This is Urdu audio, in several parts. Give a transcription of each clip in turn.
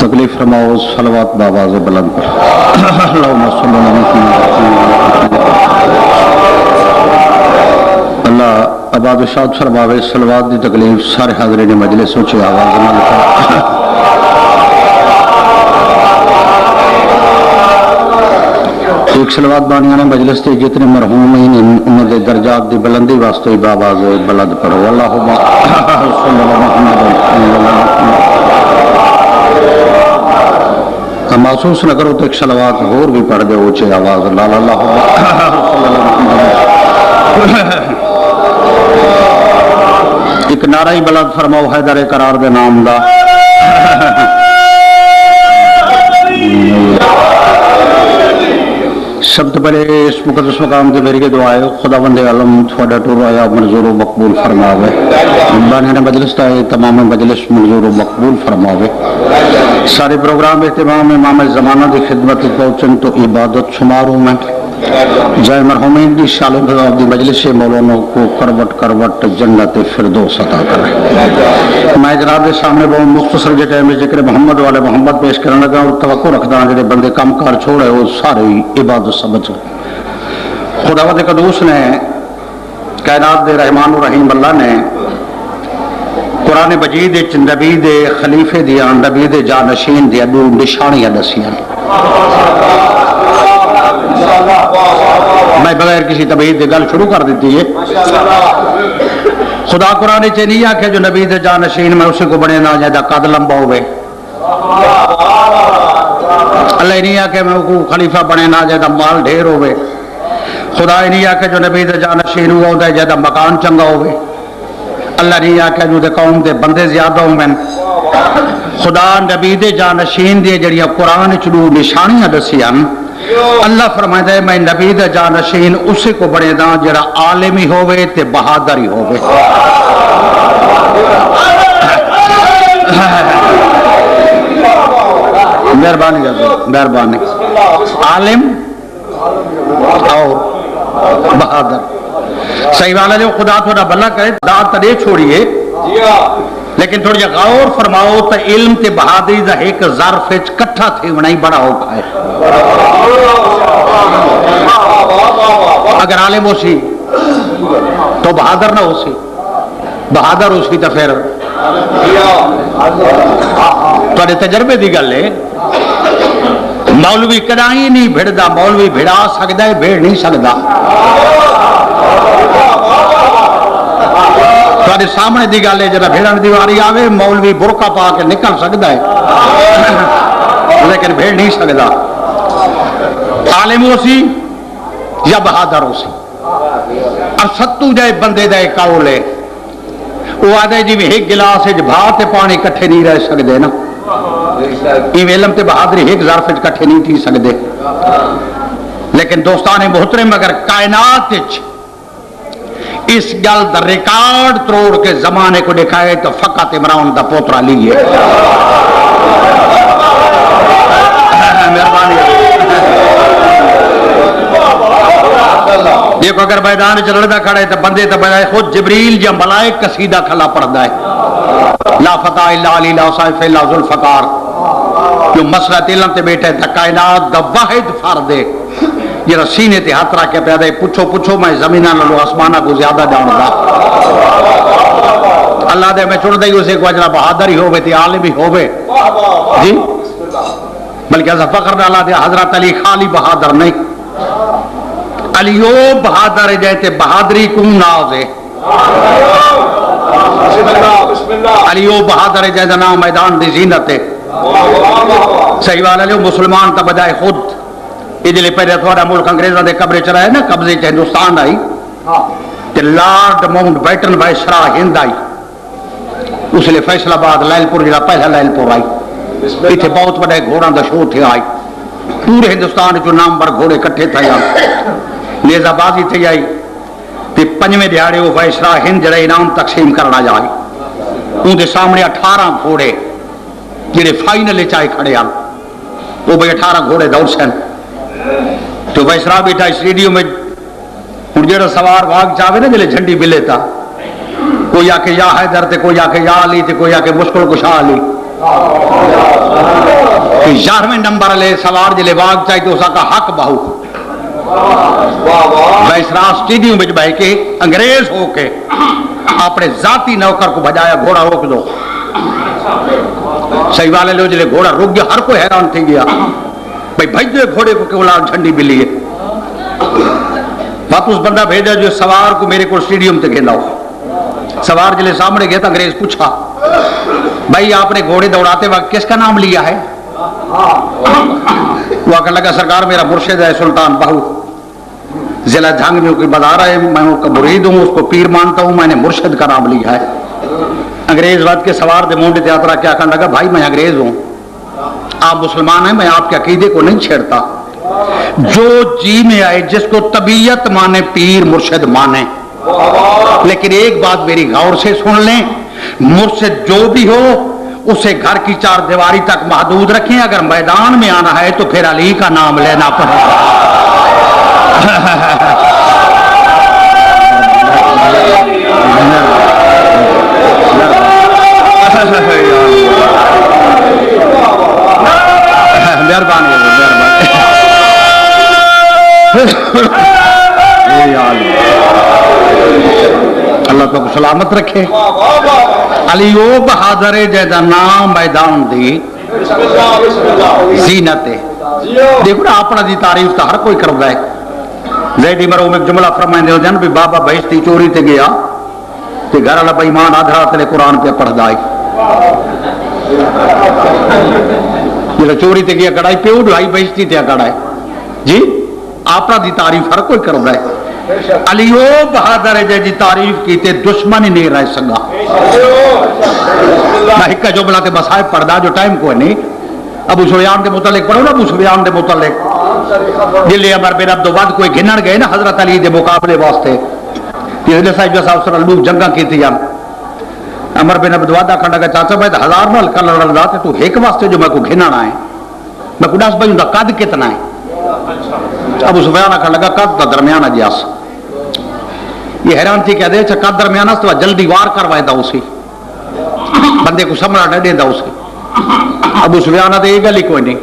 تکلیف فرماؤ صلوات بآواز بلند پر اللہم صلی اللہ آباد شاد فرماوے صلوات دی تکلیف سارے حاضرین مجلس اونچی آواز نہ لکھا ایک صلوات بانیاں مجلس تے جتنے مرحومین انہوں دے درجات دی بلندی واسطے بآواز بلند پڑھو اللہم صلی اللہ محسوس نہ کرو تو ایک صلوات اور بھی پڑھ دے اونچی آواز اللہ ایک نعرہ بلند فرماؤ حیدر قرار دے نام دا سب تو پہلے اس مقدس مقام سے میری کے دعا ہے خدا بند عالم تھوڑا ٹور آیا منظور و مقبول فرماوے بانیان مجلس تا تمام مجلس منظور و مقبول فرماوے سارے پروگرام اہتمام امام زمانہ دی خدمت پہنچن تو عبادت شماروں میں جائے مرحومین دی شالوں دی مجلس مولانا کو کروٹ کروٹ جنت فردوس عطا کرے میں جناب دے سامنے بہت مختصر جے ٹائم ذکر محمد والے محمد پیش کرنے لگا اور توقع رکھدا جڑے بندے کام کار چھوڑے وہ سارے عبادت سمجھ خداوند قدوس نے کائنات دے رحمان الرحیم اللہ نے قرآن مجید نبی دے خلیفے دیا نبی دے جانشین دیا دو نشانیاں دسیاں میں بغیر کسی تبعید دے گل شروع کر دیتی ہے خدا قرآن چ نہیں آکھے جو نبی دے جانشین میں اسی کو بنے نہ جائے قد لمبا ہوئے اللہ نہیں آکھے میں کو خلیفہ بنے نہ جائے مال ڈھیر ہوئے خدا نہیں آکھے جو نبی دے جانشین ہوا ہوتا ہے جائے مکان چنگا ہوئے اللہ نہیں آکھے جو دے قوم دے بندے زیادہ ہوں میں خدا نبی دے جانشین دے جڑیاں قرآن چلو نشانیاں دسیاں اللہ فرمائے میں نبی دا جانشین اسی کو بڑے دا جڑا عالمی ہوئے تے بہادری ہوئے مہربانی مہربانی عالم اور بہادر صحیح والا جو خدا تھوڑا بھلا کرے داد تڑے چھوڑیے لیکن تھوڑی غور فرماؤ تو علم تے بہادری دا ایک ظرف کٹھا تھے بنائی بڑا ہو پائے اگر عالم ہو سی تو بہادر نہ ہو سی بہادر ہو سی تو پھر تھوڑے تجربے دی گل ہے مولوی کدائی نہیں بھڑدا مولوی بھڑا سکتا ہے بھیڑ نہیں سکتا تھوڑے سامنے دی گل ہے جب بھیڑن دیواری آوے مولوی برقع پا کے نکل سکتا ہے لیکن بھیڑ نہیں سکتا عالم ہو سی یا بہادر ہو سی اب ستو جائے بندے دے قول ہے وہ آدھے جی ایک گلاس بھات پانی کٹھے نہیں رہ سکتے نا یہ علم تے بہادری ایک ظرف کٹھے نہیں تھی سکتے لیکن دوستان محترم اگر کائنات اس گل دا ریکارڈ تروڑ کے زمانے کو دکھائے تو فقط عمران دا پوترا لیے مہربانی دیکھو اگر میدان چلڑا کھڑے تو بندے تو بجائے خود جبریل یا ملائک قصیدہ کھلا پڑھتا ہے لا فتح الا علی لا صائف الا ذوالفقار جو مسئلہ علم تے بیٹھے تا کائنات دا واحد فرد ہے یہ سینے تے ہاتھ رکھ کے پیدا ہے پوچھو میں زمینہ لو آسمانہ کو زیادہ جانتا اللہ دے میں چھوڑ دے اسے کو اجرا بہادر ہی ہوئے تے عالم ہی ہوئے جی بلکہ ایسا فخر ڈالا دیا حضرت علی خالی بہادر نہیں علیو بہادر جیتے بہادری کم ناز ہے علیو بہادر جیتے نام میدان دی زینت ہے صحیح والا لیو مسلمان تا بجائے خود ادھلے پہلے تھوڑا ملک انگریزہ دے قبرے چرائے نا قبضے چاہ ہندوستان آئی تے لارڈ ماؤنٹ بیٹن وائسرا ہند آئی اس لئے فیصل آباد لائل پور جڑا پہلا لائل پور آئی اتنے بہت بڑے گھوڑا دا شو تھے آئی پورے ہندوستان جو نام بڑھ گھوڑے کٹھے تھے آئی نیزہ بازی تھی آئی تے پنجویں دیہاڑے وہ وائسرا ہند جڑا انعام تقسیم کرنا جائے ان کے سامنے 18 گھوڑے جڑے فائنل چائے کھڑے آن وہ بھی 18 گھوڑے دوڑ سن تو ویسرا بیٹھا اسٹیڈیم میں ہوں جا سوار واگ چاہے نا جلے جھنڈی ملے تا کوئی آ کے یا حیدر تے کوئی آ کے یا علی تے کوئی آ کے مشکل کشا علی 11ویں نمبر لے سوار جلے واگ چاہیے تو اس کا حق بہو ویسرا اسٹیڈیم میں بہ کے انگریز ہو کے اپنے ذاتی نوکر کو بجایا گھوڑا روک دو صحیح والے لو جلے گھوڑا رک گیا ہر کوئی حیران تھی گیا بھائی بھائی جو گھوڑے کو کیوں جھنڈی ملی ہے واپس بندہ بھیجا جو سوار کو میرے کو اسٹیڈیم تے گھیلا ہو سوار جلے سامنے گیا تو انگریز پوچھا بھائی آپ نے گھوڑے دوڑاتے وقت کس کا نام لیا ہے وہ کہنے لگا سرکار میرا مرشد ہے سلطان بہو ضلع جھنگ میں کوئی بتا رہا ہے میں اس کا مرید ہوں اس کو پیر مانتا ہوں میں نے مرشد کا نام لیا ہے انگریز وقت کے سوار دے مونڈے تیاترا کیا کہنے لگا بھائی میں انگریز ہوں آپ مسلمان ہیں میں آپ کے عقیدے کو نہیں چھیڑتا جو جی میں آئے جس کو طبیعت مانے پیر مرشد مانے لیکن ایک بات میری غور سے سن لیں مرشد جو بھی ہو اسے گھر کی 4 دیواری تک محدود رکھیں اگر میدان میں آنا ہے تو پھر علی کا نام لینا پڑے مہربانی اللہ تو سلامت رکھے علی او بہادر جیدا نام میدان دی زینت ہے دیکھو نا اپنا دی تعریف تو ہر کوئی کرتا ہے زیدی مرو میں جملہ فرمائیں دے بھی بابا بہشتی چوری تے گیا تے گھر والا بے ایمان آدھا تلے قرآن پہ پڑھدا ہے جب چوری تے گیا کڑائی پیو ڈھائی بہشتی تے کڑائی جی اپنا دی تعریف ہر کوئی کرتا ہے علی او بہادر ہے جی تعریف کی تے دشمن ہی نہیں رہ سکا میں ایک جملہ تے مصائب پڑھدا جو ٹائم کوئی نہیں ابو سفیان دے متعلق پڑھو نا ابو سفیان دے متعلق جلے عمر بن عبد الود کوئی گھنن گئے نا حضرت علی دے مقابلے واسطے جلے صاحب صاحب صلی اللہ جنگاں کیتی جان عمر بن عبد الود آکھن لگا چاچا میں 1000 نال کل لڑدا تے تو ایک واسطے جو میں کو گھننا ہے میں کو دس بھائی دا قد کتنا ہے ابو سفیان آکھن لگا قد دا درمیانہ جیاس یہ حیران تھی کہ دے اچھا قد درمیانہ تو جلدی وار کروائے دا اسی بندے کو سمرا نہ دے دا اسی ابو سفیان دے یہ گلی کوئی نہیں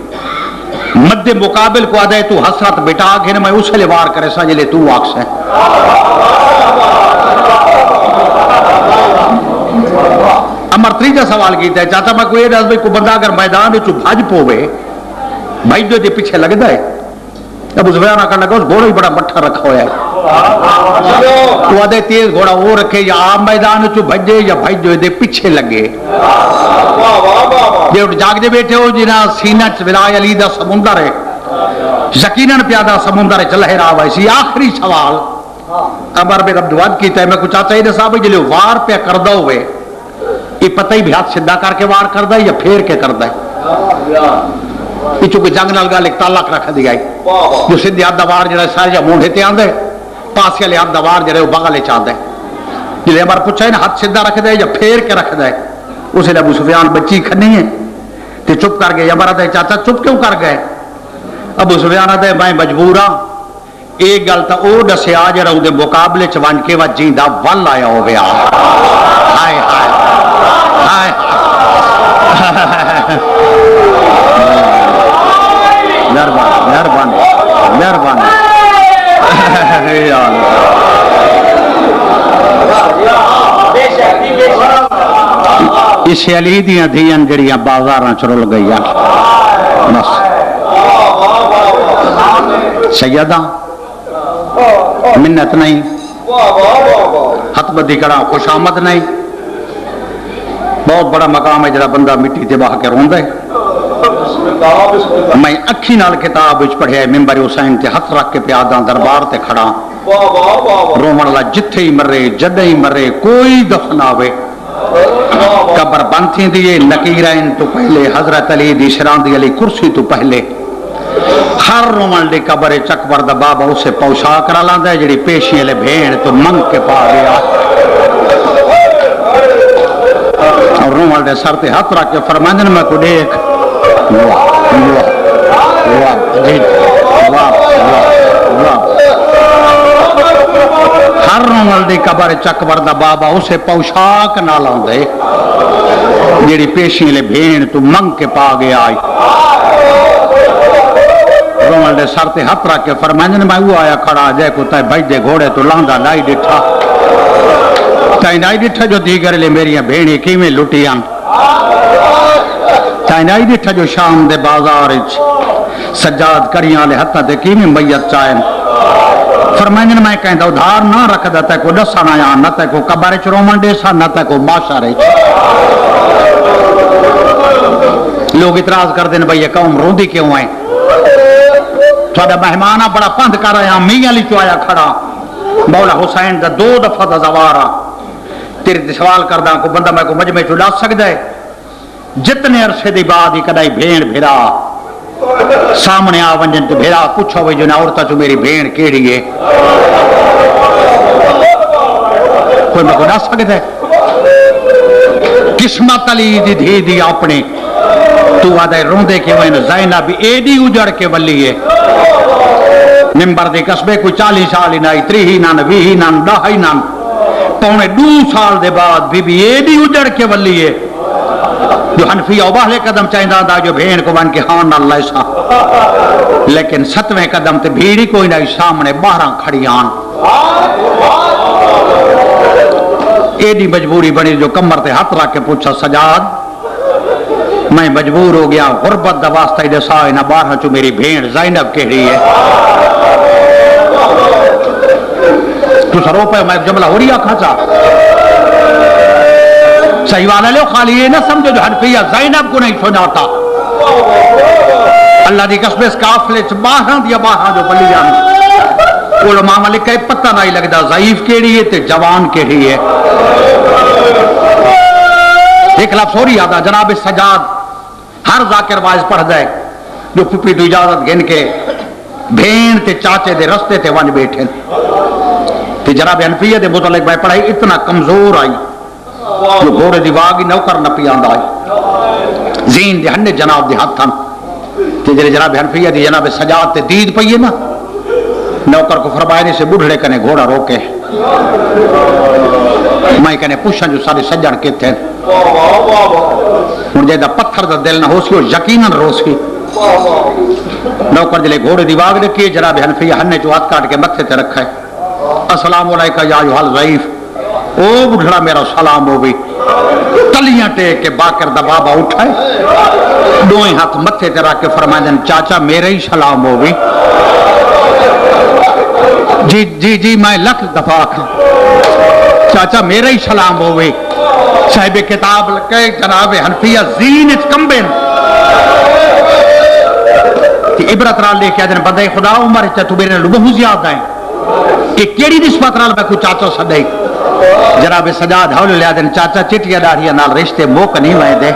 مد مقابل کو آدھے تو حسرت بٹا گھر میں اسے لے وار کرے سا جلے تو آکس ہے امر تریجہ سوال کیتا ہے چاچا میں کوئی رہا کو بندہ اگر میدان میں چو بھاج پوے بھائی جو دے پیچھے لگ دائے ابو سفیان آکھن لگا اس گھوڑا ہی بڑا مٹھا رکھا ہوا ہے تو آدھے تیز گھوڑا وہ رکھے یا آپ میدان چو بھجے یا بھائی جو دے پیچھے لگے یہ جاگ دے بیٹھے ہو جنا سینہ ولائے علی دا سمندر ہے یقیناً پیادہ سمندر چل رہا ہوا اسی آخری سوال عمر بن عبد الود کیتا ہے میں کچھ چاہتا ہے صاحب جلے وار پہ کردہ ہوئے یہ پتہ ہی بھی ہاتھ سدھا کر کے وار کردہ ہے یا پھیر کے کردہ ہے یہ چونکہ جنگ نال گل ایک تعلق رکھ دی گئی جو سدھی ہاتھ دوار جڑا سارے جا مونڈے تے آندے پاسے والے ہاتھ دوار جڑے وہ بغل چاہتا ہے جلے عمر پوچھا ہے نا ہاتھ سدھا رکھ دے یا پھیر کے رکھ دے اسے ابو سفیان بچی کھنی ہے تے چپ کر گئے عمر آدھے چاچا چپ کیوں کر گئے ابو سفیان آدھے میں مجبور ہاں ایک گل تا او دسیا جڑا اودے مقابلے چ ون کے وا جیندا ول آیا ہویا ہائے ہائے ہائے مہربانی مہربانی مہربانی اس علی دیاں دھیاں جڑیاں بازاراں چ رل گئی بس سیدہ منت نہیں ہاتھ بدی کرا خوش آمد نہیں بہت بڑا مقام ہے جڑا بندہ مٹی تے بہ کے روندا ہے میں اکھی نال کتاب وچ پڑھیا ہے ممبر حسین تے ہاتھ رکھ کے پیاداں دربار تے کھڑا رومن لا جتھے ہی مرے جدے ہی مرے کوئی دفن آوے قبر بند تھی دیئے نکیرین تو پہلے حضرت علی دی شران دی علی کرسی تو پہلے ہر رومن دی قبر چکبر دا بابا اسے پوشا کرا لاندا ہے جڑی پیشی لے بھیڑ تو منگ کے پا گیا اور رومن دے سر تے ہاتھ رکھ کے فرمائندن میں کو دیکھ واہ واہ واہ واہ دی قبر چکبر دا بابا اسے پوشاک نہ لاندے جیڑی پیشی لے بھین تو منگ کے پا گیا آئی رومل دے سر تے ہتھ رکھ کے فرمائیں میں وہ آیا کھڑا جے کو تے بھائی دے گھوڑے تو لاندا لائی ڈٹھا تائیں نائی ڈٹھا جو دیگر لے میری بھینی کیویں لٹیاں تائیں نائی ڈٹھا جو شام دے بازار سجاد کریاں لے ہتھاں تے کیویں میت چائیں فرمائیں میں کہندا ادھار نہ رکھدا تے کو دسنا یا نہ تے کو قبر وچ رومن دے سا نہ تے کو معاشرے لوگ اعتراض کر دین بھئی یہ قوم روندی کیوں ہے تھوڑا مہمانہ بڑا پند کر آیا میاں علی چو آیا کھڑا مولا حسین دا 2 دفعہ دا زوارا تیرے سوال کردہ کو بندہ میں کو مجمع چو لا سکتا ہے جتنے عرصے دی بعد ہی کدائی بھین بھیرا سامنے آ ونجن تو بھیرا پوچھو وے جو نہ عورتہ چو میری بھین کیڑی ہے کوئی میں کو لا سکتا ہے قسمت علی دی دھی دی اپنے تو آدھے روندے کے وین زینب بھی ایڈی اجڑ کے ولی ہے ممبر دے قصبے کوئی 40 سال ہی نائی 30 ہی نان 20 ہی نان 10 ہی نان پونے 2 سال دے بعد بی بی ایڈی اجڑ کے ولی ہے جو حنفیہ اباہلے قدم چاہیندہ دا جو بھین کو بن کے ہان اللہ سا لیکن 7ویں قدم تے بھیڑی کوئی نائی سامنے 12 کھڑیان ایڈی مجبوری بنی جو کمر تے ہاتھ رکھ کے پوچھا سجاد میں مجبور ہو گیا غربت دا واسطہ دے سائے نہ 12 چو میری بھین زینب کہڑی ہے تو سرو پہ میں جملہ ہو رہی آکھا چاہ صحیح والا لے خالی یہ نہ سمجھو جو حنفیہ زینب کو نہیں سناتا اللہ دی قسم اس کافلے چ 12 دیا 12 جو بلی جان علماء ملک کا پتہ نہیں لگتا ضعیف کیڑی ہے تے جوان کیڑی ہے ایک لفظ ہو رہی آتا جناب سجاد ہر ذاکر واعظ پڑھ دے جو پپی تو اجازت گن کے بھین تے چاچے دے رستے تے ون بیٹھے تے جناب حنفیہ دے متعلق میں پڑھائی اتنا کمزور آئی جو گھوڑے دی واگی نوکر نہ پیاندا آئی زین دے ہنے جناب دے ہاتھاں تے جڑے جناب حنفیہ دی جناب سجاد تے دید پئی ہے نا نوکر کو فرمایا سے بڑھڑے کنے گھوڑا روکے میں کنے پوچھاں جو سارے سجن کتے ہن جے دا پتھر دا دل نہ ہو سی یقیناً رو سی نوکر جلے گھوڑے دی واگ دے کی جناب حنفیہ ہنے جو ہاتھ کاٹ کے متھے تے رکھا ہے السلام علیکہ یا ایھا الضعیف او بڑھڑا میرا سلام ہو بھی تلیاں ٹیک کے باکر دا بابا اٹھائے دوئیں ہاتھ متھے تے رکھ کے فرمائیں چاچا میرے ہی سلام ہو بھی جی جی جی میں لکھ دفعہ کھاں چاچا میرا ہی سلام ہوئے صاحب کتاب لکھے جناب حنفیہ زین اچ کمبن کہ عبرت رال لے کے آدھن بندے خدا عمر چا تو میرے لوگ بہت زیادہ ہیں کہ کیڑی نسبت رال میں کوئی چاچا سدے جناب سجاد حول لے آدھن چاچا چٹیا داڑھیا نال رشتے موک نہیں وائے دے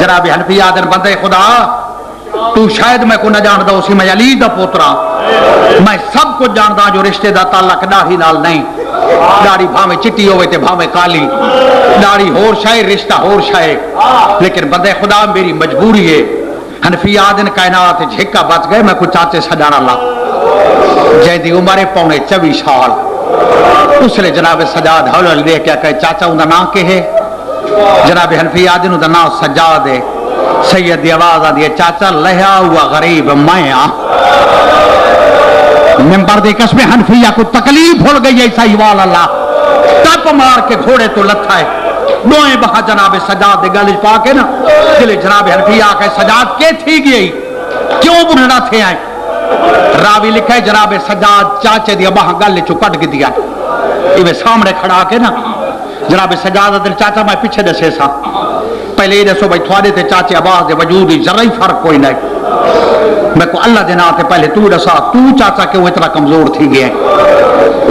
جناب حنفیہ آدھن بندے خدا تو شاید میں کو نہ جاندہ اسی میں علی دا پوترا میں سب کو جاندہ جو رشتے دا تعلق داڑھی نال نہیں داڑھی بھاویں چٹی ہوئے تے بھاویں کالی داڑھی ہور شائے رشتہ ہور شائے لیکن بندے خدا میری مجبوری ہے حنفی آدن کائنات جھکا بچ گئے میں کو چاچے سجانا لا جائے دی عمر پونے 24 سال اس لئے جناب سجاد حول لے کیا کہے چاچا اندھا نا کے ہے جناب حنفی آدن اندھا نا سجاد ہے سید دی آواز آدھی چاچا لہا ہوا غریب میں ممبر دے قسم حنفیہ کو تکلیف بھول گئی ایسا ہی والا اللہ ٹپ مار کے گھوڑے تو لتھا ہے دوئیں بہا جناب سجاد دے گلج پا کے نا جلے جناب حنفیہ آکے سجاد کے تھی گئی کیوں بڑھنا تھے آئیں راوی لکھا ہے جناب سجاد چاچے دیا بہا گل چو کٹ گی دیا یہ سامنے کھڑا کے نا جناب سجاد دل چاچا میں پیچھے دسے سا پہلے یہ دسو بھائی تھوڑے تے چاچے آباز دے وجود ذرہی فرق کوئی نہیں میں کو اللہ دینا تے پہلے تو دسا تو چاچا کہ وہ اتنا کمزور تھی گئے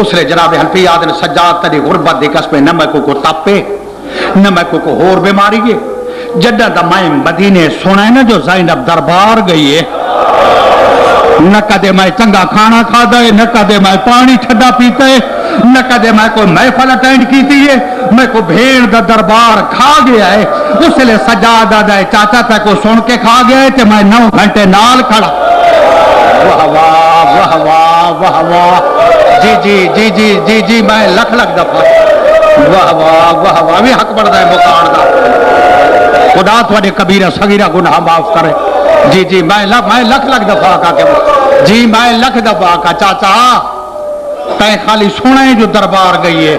اس لئے جناب حنفی آدھن سجاد تری غربت دے قسمے نہ میں کو تاپے نہ میں کو ہور بیماری گئے جدہ دا میں مدینے سنا ہے نا جو زینب دربار گئی ہے نہ کدے میں چنگا کھانا کھا دے نہ کدے میں پانی ٹھڈا پیتے نہ کدے میں کوئی محفل اٹینڈ کیتی ہے میں کو بھیڑ دا دربار کھا گیا ہے اس لئے سجاد آدھا ہے چاچا تے کو سن کے کھا گیا ہے تے میں 9 گھنٹے نال کھڑا واہ واہ واہ واہ واہ واہ جی جی جی جی جی جی میں لکھ دفعہ واہ واہ واہ واہ بھی حق بڑھتا ہے مکان کا خدا تھوڑے کبیرہ صغیرہ گناہ معاف کرے جی جی میں لکھ دفعہ کا کہ جی میں لکھ دفعہ کا چاچا تیں خالی سنے جو دربار گئی ہے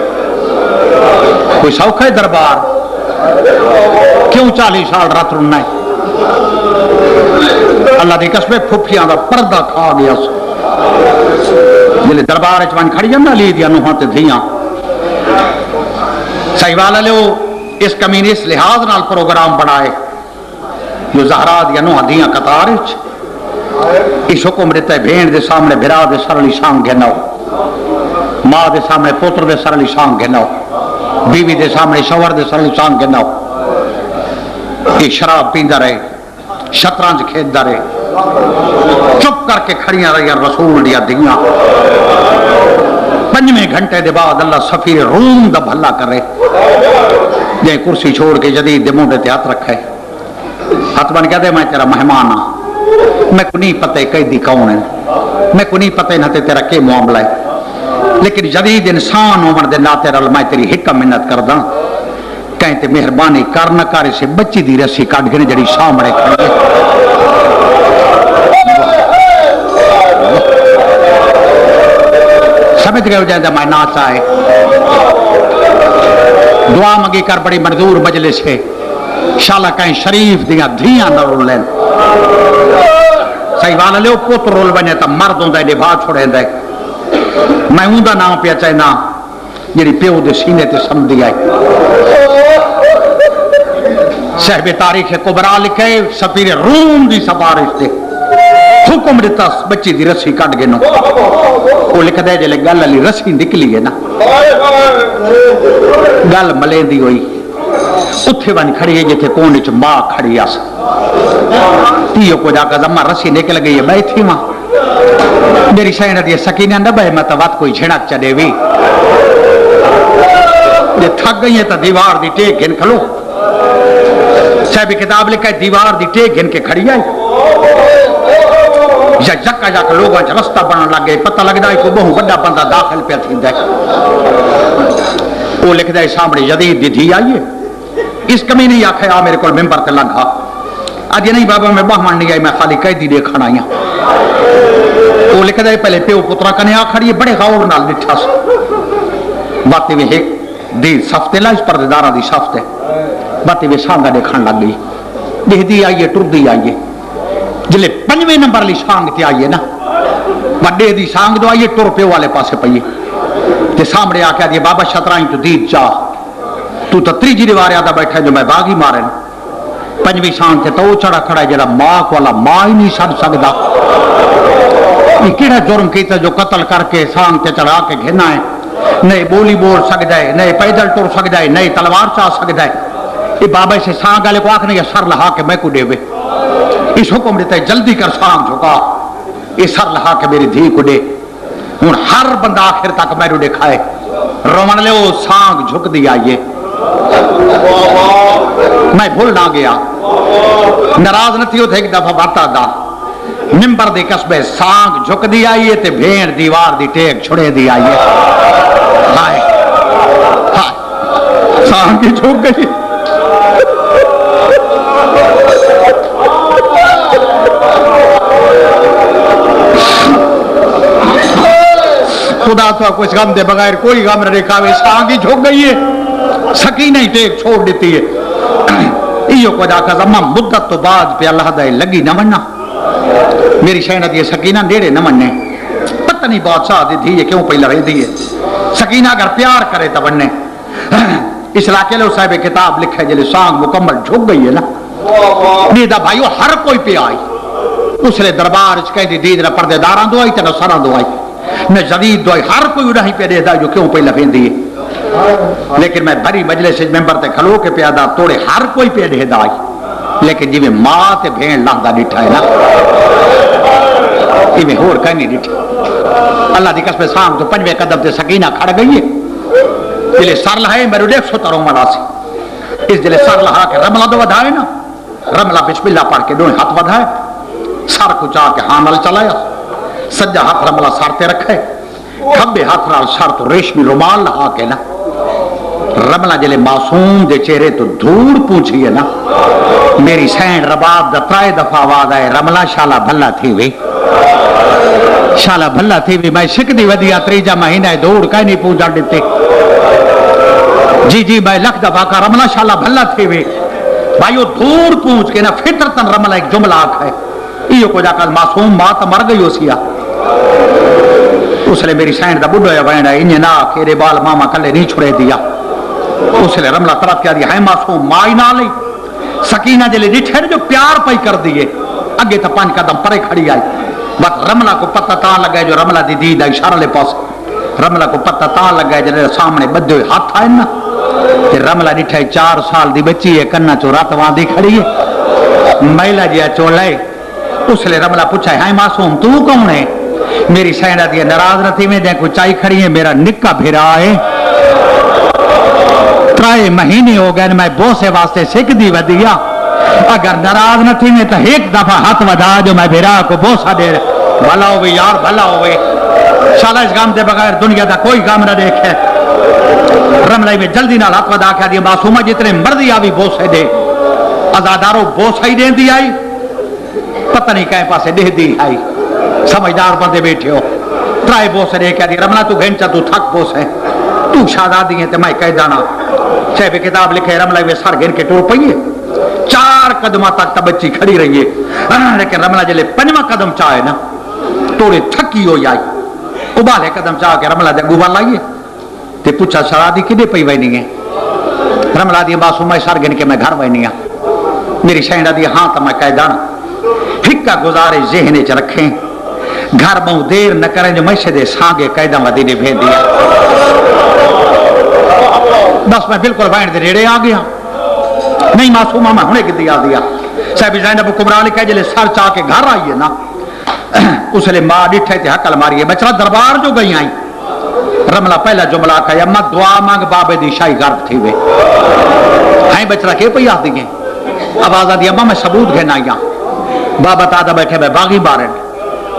کوئی سوکھ ہے دربار کیوں 40 سال رات رننا ہے اللہ دی قسم پھپھیاں دا پردہ کھا گیا جلے دربار چوان کھڑی جم نہ لی دیا نوہاں تے دھیاں صحیح والا لے اس کمینے اس لحاظ نال پروگرام بنائے جو زہرا دیا نوہاں دھیاں قطار اس حکم دیتا ہے بھین دے سامنے بھرا دے سرلی شان گھناؤ ماں دے سامنے پوتر دے سرلی شان گھناؤ بیوی دے سامنے شوہر دے سرلی شان گھناؤ یہ شراب پیندہ رہے شطرنج کھیلتا رہے چپ کر کے کھڑیاں رہی رسول دیا دھیاں 5 گھنٹے دے بعد اللہ سفیر روم دا بھلا کرے جے کرسی چھوڑ کے جدید دے منہ تے ہاتھ رکھے ہاتھ بن کہہ دے میں تیرا مہمان ہاں میں کو نہیں پتہ قیدی کون ہے میں کو نہیں پتہ نہ تیرا کے معاملہ ہے لیکن جدید انسان عمر دے ناتے رل میں تیری حکم منت کردہ کہیں تے مہربانی کر نہ کر اسے بچی دی رسی کٹ گنے جڑی سامنے کھڑی ہے سمجھ گئے ہو جائے میں نہ چاہے دعا منگی کر بڑی منظور مجلس ہے شالا کہیں شریف دیا دھیاں نہ رول لین صحیح والا لے پوتر رول بنے تا مرد ہوں دے نبھا چھوڑے دے میں ہوں دا نام پیا چاہے نا جیڑی پیو دے سینے تے سمدھی آئی صاحب تاریخ کبرا لکھے سفیر روم دی سفارش دے حکم دیتا بچی دی رسی کٹ گئے نو وہ لکھ دے جلے گل علی رسی نکلی ہے نا گل ملے دی ہوئی اتھے بن کھڑی ہے جتھے کونے چ ماں کھڑی آس تیو کو جا کر زمہ رسی نکل گئی ہے بیٹھی ماں میری شہنہ دی سکینہ نہ بے متوات کوئی جھڑک چڑے ہوئی یہ تھک گئی ہے تا دیوار دی ٹیک گھن کھلو صاحب کتاب لکھا ہے دیوار دی ٹیک گھن کے کھڑی آئی یا جکا جا کر لوگاں چ رستہ بننے لگ گئے پتہ لگ جائے کو بہت بڑا بندہ داخل پہ تھی دے وہ لکھ دے سامنے جدید دی دھی آئیے اس کمی نہیں آکھے آ میرے کو ممبر تے لنگا آج یہ نہیں بابا میں بہمان نہیں آئی میں خالی قیدی دیکھنا آئی ہوں وہ لکھ دے پہلے پیو پترا کنے آ کھڑی بڑے غور نال ڈٹھا سو باتی میں ایک دی صفتے لا اس پردیدارہ دی صفتے باتی میں سانگا دیکھن لگ گئی دیکھ دی آئیے ٹر دی آئیے جلے 5ویں نمبر لی سانگ تے آئیے نا وڈے دی سانگ دو آئیے ٹر پیو والے پاسے پئیے تے سامنے آ کے آدھیے بابا شطرائیں تو دید چاہ تو تیجی دیوار آدھا بیٹھا جو میں باغی مارن 5ویں سانگ تے تو چڑھا کھڑا ہے جڑا ماں والا ماں ہی نہیں سڑ سکدا یہ کیڑا جرم کیتا جو قتل کر کے سانگ تے چڑھا کے گھنا ہے نئے بولی بول سکتا ہے نئے پیدل ٹر سکتا ہے نئے تلوار چاہ سکتا ہے یہ بابا سے سانگ والے کو آخنے یہ سر لہا کے میں کو دے وے اس حکم دیتا ہے جلدی کر سانگ جھکا یہ سر لہا کے میری دھی کو دے ہوں ہر بندہ آخر تک میرے دکھائے رومن لے وہ سانگ جھک دی آئیے میں بھول نہ گیا ناراض نہ تھی ایک دفعہ بتا دا ممبر دے قصبے سانگ جھک دی آئیے تے بھیڑ دیوار دی ٹیک چھڑے دی آئیے ہائے ہائے سانگ کی جھک گئی خدا تو کچھ غم دے بغیر کوئی غم نہ دکھاوے سانگ ہی جھک گئی ہے سکینہ ہی ٹیک چھوڑ دیتی ہے ایو کو جا کر زمان مدت تو بعد پہ اللہ دے لگی نہ مننا میری شہنت یہ سکینہ نیڑے نہ مننے پتہ نہیں بادشاہ دی تھی یہ کیوں پہلے رہ دی ہے سکینہ اگر پیار کرے تو بننے اس علاقے لے صاحب کتاب لکھے جلے سانگ مکمل جھک گئی ہے نا دیدہ بھائیو ہر کوئی پہ آئی اس لئے دربار کہتی دید نہ پردے داران دو آئی تے نہ سران دو آئی نہ جدید دو آئی ہر کوئی نہیں پہ دے دا جو کیوں پہلے پہ دی ہے لیکن میں بھری مجلس ممبر تے کھلو کے پیادا توڑے ہر کوئی پہ دے دا آئی لیکن جی میں ماں تے بھین لہدہ ڈٹھا ہے نا یہ میں ہور کہیں نہیں ڈٹھا اللہ دی قسم سام تو 5ویں قدم تے سکینہ کھڑ گئی ہے جلے سر لہائے میرے 113 ملا سے اس جلے سر لہا کے رملہ دو ودھائے نا رملہ بسم اللہ پڑھ کے دونوں ہاتھ ودھائے سر کو چاہ کے حامل چلایا سجا ہاتھ رملہ سارتے رکھے کھبے ہاتھ نال سر تو ریشمی رومال لہا کے نا رملہ جلے معصوم دے چہرے تو دھوڑ پوچھی ہے نا میری سینڈ رباب دا ترائے دفعہ آواز آئے رملہ شالا بھلا تھی وی شالا بھلا تھی وی میں شک دی ودیا تریجا مہینہ دوڑ کہیں نہیں پوچھا دیتے جی میں لکھ دفعہ کا رملہ شالا بھلا تھی وی بھائیو دھوڑ پوچھ کے نا فطرتن رملہ ایک جملہ آکھ ہے یہ کو جا کر معصوم ماں مر گئی ہو سیا اس لئے میری سینڈ دا بڑھو یا بینڈا انہیں نا کیرے بال ماما کلے نہیں چھڑے دیا اس لئے رملہ طرف کیا دیا ہے معصوم مائی نہ لئی سکینہ جلے ڈٹھے جو پیار پائی کر دیئے اگے تا 5 قدم پرے کھڑی آئی بس رملہ کو پتہ تاں لگا جو رملہ دی دید آئی اشارہ لے پاس رملہ کو پتہ تاں لگا جو سامنے بدے ہوئے ہاتھ آئے نا کہ رملہ ڈٹھے 4 سال دی بچی ہے کنہ چو رات وہاں دی کھڑی ہے میلہ جیا چولے اس لئے رملہ پوچھا ہے معصوم تو کون ہے میری سینڈا دیا ناراض نہ تھی میں دیکھو چائی کھڑی ہے میرا نکا بھیرا ہے 3 مہینے ہو گئے میں بوسے واسطے سکھ دی ودیا اگر ناراض نہ تھی میں تو ایک دفعہ ہاتھ ودا جو میں بھیرا کو بوسا دے بھلا ہوئے یار بھلا ہوئے شالا اس گام دے بغیر دنیا دا کوئی گام نہ دیکھے رملائی میں جلدی نہ ہاتھ ودا کیا دیا معصومہ جتنے مرضی آوی بوسے دے ازادارو بوسا ہی دیں دی آئی پتہ نہیں کہیں پاسے دے دی آئی سمجھدار بندے بیٹھے ہو 3 بوسے دے کیا دی رملہ تو گھنچا تو تھک بوس ہے تو شادادی ہیں تو میں کہہ دانا شیب کتاب لکھے رملہ میں سر گھن کے ٹور پئیے 4 قدمہ تک تا بچی کھڑی رہی ہے لیکن رملہ جلے 5واں قدم چاہے نا توڑے تھکی ہو جائے ابالے قدم چاہ کے رملہ دے گوبال لائیے تے پوچھا شادی کدے پئی وینی ہے رملہ دی معصومہ سر گھن کے میں گھر وینی ہاں میری شہنہ دی ہاں تو میں کہہ دانا ہکا گزارے ذہنے چ رکھیں گھر بہت دیر نہ کریں جو مسجد سانگے قیدہ مدینے بھیج دیا بس میں بالکل وائن دے ریڑے آ گیا نہیں معصومہ میں ہونے کی دیا صاحب زینب کبرا لکھا جلے سر چاہ کے گھر آئیے نا اس لئے ماں ڈٹھے تھے حقل ماری ہے بچرا دربار جو گئی آئیں رملہ پہلا جملہ کہا اماں دعا مانگ بابے دی شاہی غرب تھی ہوئے ہائیں بچرا کے پہ یاد دیئے آواز آدھی اماں میں ثبوت گھن آئیاں بابا تادہ بیٹھے میں باغی بارن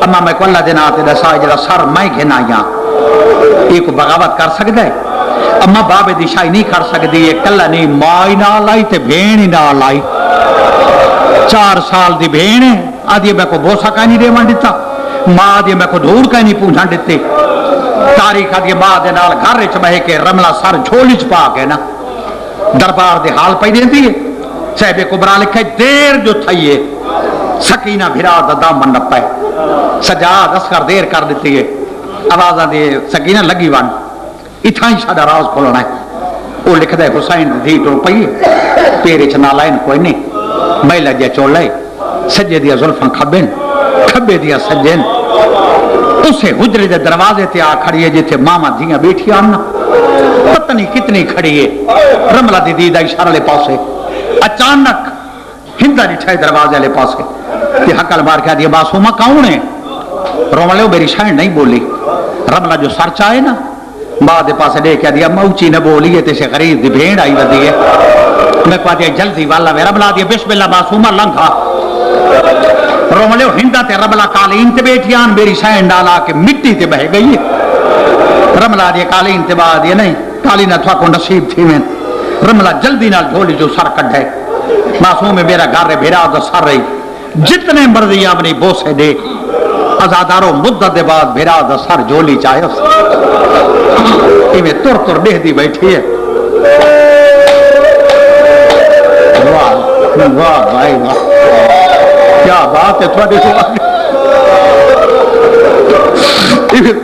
اماں میں کو اللہ دینا آتے دسا جلا سر میں گھن آئیاں ایک بغاوت کر سکتا ہے اماں بابے دی شاہی نہیں کر سکتی یہ کلہ نہیں مائی نہ لائی تے بھین ہی نہ لائی 4 سال دی بھین ہے آدھی میں کو بوسا کا نہیں دے مان دیتا ماں آدھی میں کو دھوڑ کا نہیں پوچھا دیتے تاریخ آدھی ماں دے نال گھر چ بہ کے رملہ سر جھولی چ پا کے نا دربار دے حال پئی دیندی ہے صاحب کبرا لکھے دیر جو تھئیے سکینہ بھرا دا دامن نہ پائے سجاد اصغر دیر کر دیتی ہے آوازاں دے سکینہ لگی وان اتھاں ہی شادہ راز کھولنا ہے وہ لکھ دے حسین دھی ٹور پئیے پیرے چ نالائن کوئی نہیں میلہ دیا چولے سجے دیا زلفاں کھبن کھبے دیا سجن اسے حجرے دے دروازے تے آ کھڑی ہے جتھے ماما دیاں بیٹھی آنا پتہ نہیں کتنی کھڑی ہے رملہ دی دیدہ اشارہ لے پاسے اچانک ہندہ ڈٹھائے دروازے لے پاسے تے حقل مار کے دیا معصومہ کون ہے روملے میری شاہن نہیں بولی رملہ جو سر چاہے نا ماں دے پاسے لے کے دیا موچی نہ بولی ہے تے سے غریب دی بھیڑ آئی ودی ہے میں کہا دیا جلدی والا میں رملہ دیا بسم اللہ معصومہ لنگھا روملے ہندہ تے رملہ قالین تے بیٹھیان میری شاہن ڈالا کے مٹی تے بہ گئی ہے رملہ دیا قالین تے بعد یہ نہیں قالین اتھوا کو نصیب تھی میں رملہ جلدی نال جھولی جو سر کٹھے معصوم میں میرا گھر بھیرا دا سر رہی جتنے مرضی اپنی بوسے دے ازاداروں مدت دے بعد بھیرا دا سر جھولی چاہے اس میں تر ڈہ دی بیٹھی ہے واہ واہ بھائی واہ کیا بات ہے تھوڑے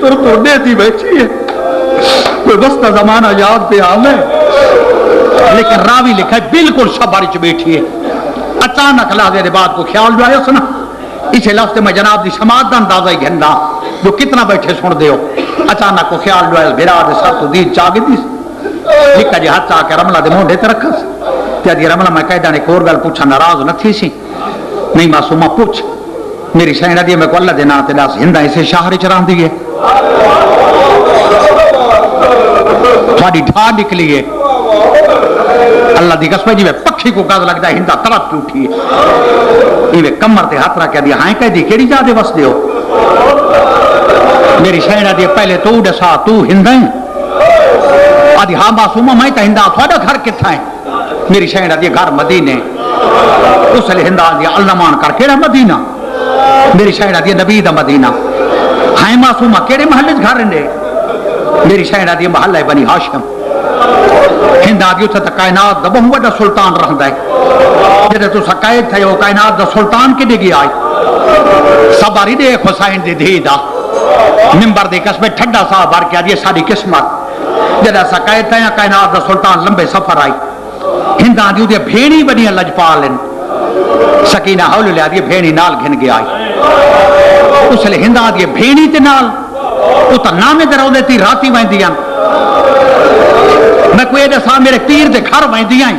تر ڈہ دی بیٹھی ہے کوئی وسطہ زمانہ یاد پہ آمیں لیکن راوی لکھا ہے بالکل شباری چ بیٹھی ہے اچانک لحظے دے بعد کو خیال جو آیا سنا اسے لفظ میں جناب دی سماعت دا اندازہ ہی گھندا جو کتنا بیٹھے سن دے ہو اچانک کو خیال جو ہے بھیرا دے سر تو دید چاہ گئی لکھا جی ہاتھ چاہ کے رملہ دے مونڈے تے رکھا سی کیا دی رملہ میں کہہ دانے کور گل پوچھا ناراض نہ تھی سی نہیں معصومہ پوچھ میری شہنہ دی میں کو اللہ دے ناتے لاس ہندہ اسے شاہر چران دیئے تھوڑی ڈھا نکلی ہے اللہ دی قسم جی میں پکھی کو گاز لگتا ہے ہندہ طرف کی اٹھی ہے یہ کمر تے ہاتھ رکھ دیا ہائیں کہہ دی کیڑی جا دے وس دے ہو میری شہنا دی پہلے تو دسا تو ہندیں آدھی ہاں معصومہ میں تو ہندا تھوڑا گھر کتھا ہے میری شہنا دی گھر مدینے اس لیے ہندا دی علمان کر کیڑا مدینہ میری شہنا دی نبی دا مدینہ ہائیں معصومہ کیڑے محلے گھر رہندے میری شہنا دی محلہ بنی ہاشم ہندا دی اتھے تا کائنات دا بہت بڑا سلطان رہندا ہے جدے تو سقائد تھے وہ کائنات دا سلطان کی ڈگی آئی سباری دے حسین دی دھی دا ممبر دی قسمیں ٹھڈا صاحب بار کیا دیئے ساری قسمت جدہ سقائد تھے کائنات دا سلطان لمبے سفر آئی ہندہ دی دے بھیڑی بنی لجپالن سکینہ حول لیا دی بھیڑی نال گھن گیا آئی اس لئے ہندہ دی بھیڑی تے نال اتا نامے دے رو دیتی راتی وائن دیاں میں کوئی ایسا میرے پیر دے گھر وائن دیاں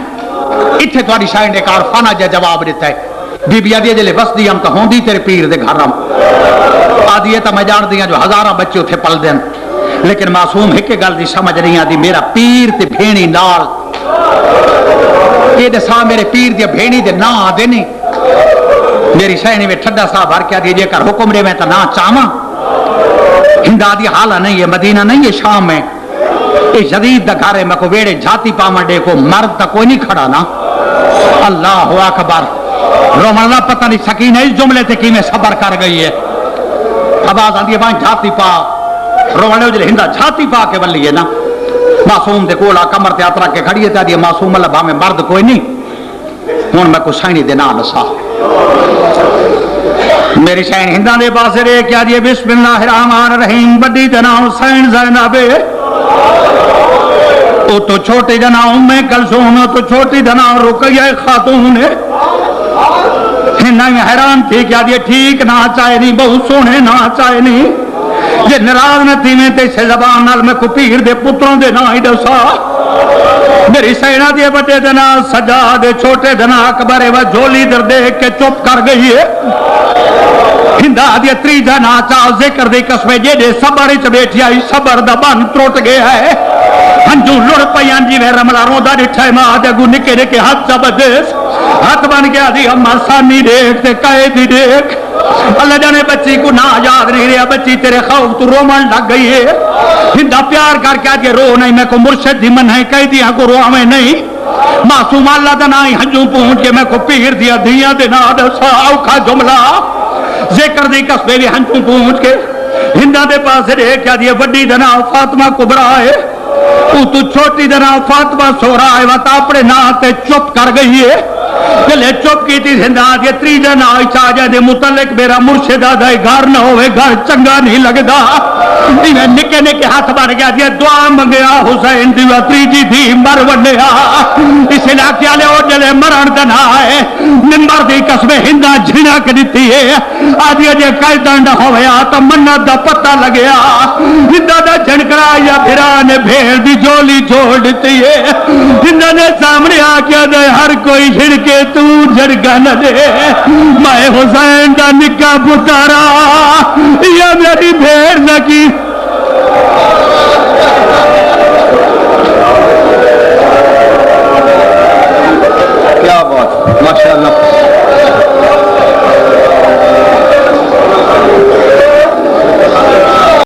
اتھے تواری شاہن نے کارفانہ جا جواب دیتا ہے بی بی آدھی جلے بس دیاں تو ہوندی تیرے پیر دے گھر رہا آدھی تا میں جان دیاں جو ہزارہ بچے اتھے پل دیں لیکن معصوم ہے کہ گل دی سمجھ نہیں آدھی میرا پیر تے بھینی نال یہ دسا میرے پیر دی بھینی دے نا آدھے نہیں میری شہنی میں ٹھڈا صاحب بھر کیا دیجئے کر حکم رے میں تا نا چاہاں ہندہ دی حالہ نہیں ہے مدینہ نہیں ہے شام میں یہ جدید دا گھر ہے میں کو ویڑے جھاتی پامنڈے کو مرد تا کوئی نہیں کھڑا نا اللہ اکبر رومانہ پتہ نہیں سکینہ اس جملے تے کی میں صبر کر گئی ہے آواز آدھی ہے وہاں جھاتی پا رومانے جلے ہندہ جھاتی پا کے بلی ہے نا معصوم دے کولا کمر تے اترا کے کھڑی ہے تے آدھی معصوم اللہ میں مرد کوئی نہیں ہون میں کو سائنی دینا نسا میری شہن ہندہ دے پاس رے کیا دیئے بسم اللہ الرحمن الرحیم بڑی جناؤ سائن زینبے او تو چھوٹی جناؤ میں کلثوم تو چھوٹی جناؤ رقیہ خاتون ہے ہندہ میں حیران تھی کیا دیئے ٹھیک نہ چاہے نہیں بہت سونے نہ چاہے نہیں یہ نراز نہ تھی میں تے سے زبان نال میں کو پیر دے پتروں دے نہ ہی دسا میری سینا دے بٹے دنا سجا دے چھوٹے دنا اکبرے و جھولی در دیکھ کے چپ کر گئی ہے ہندہ دے تری جنا چاہ ذکر دے قسمے جے دے صبر چ بیٹھی آئی صبر دا بن تروٹ گیا ہے ہنجو لڑ پیان جی میں رملہ روندہ ڈٹھائے ماں دے گو نکے نکے ہاتھ چا بدیس ہاتھ بن گیا دی ہم آسانی دیکھ تے قائدی دیکھ اللہ جانے بچی کو نہ یاد نہیں رہا بچی تیرے خوف تو رومن لگ گئی ہے ہندہ پیار کر کے آجے رو نہیں میں کو مرشد دی من ہے کہہ دیا کو رو ہمیں نہیں معصوم اللہ دنائی ہنجوں پہنچ کے میں کو پیر دیا دیا دینا دسا اوکھا جملہ ذکر دی قصبے لی ہنجوں پہنچ کے ہندہ دے پاس رہے کیا دیا وڈی دنا فاطمہ کبرا ہے تو چھوٹی دنا فاطمہ سورا ہے وقت اپنے ناتے چپ کر گئی ہے جلے چپ کی تھی زندہ آج یہ تری جنا آئی چاہ جائے دے متعلق میرا مرشد آدھائی گھر نہ ہوئے گھر چنگا نہیں لگدا انہیں نکے نکے ہاتھ بار گیا دیا دعا منگیا حسین دیوہ تری جی تھی مر ونڈیا اس علاقے آلے اور جلے مرن دن آئے نمبر دی قسم ہندہ جھنا کے دیتی ہے آدھی جے قیدان نہ ہوئے آتا منت دا پتہ لگیا ہندہ دا جھنکرا یا بھرانے بھیڑ دی جولی چھوڑ دیتی ہے ہندہ نے سامنے آکیا دے ہر کوئی جھڑکے تو جھڑکا نہ دے میں حسین دا نکا پتارا یا میری بھیڑ نہ کی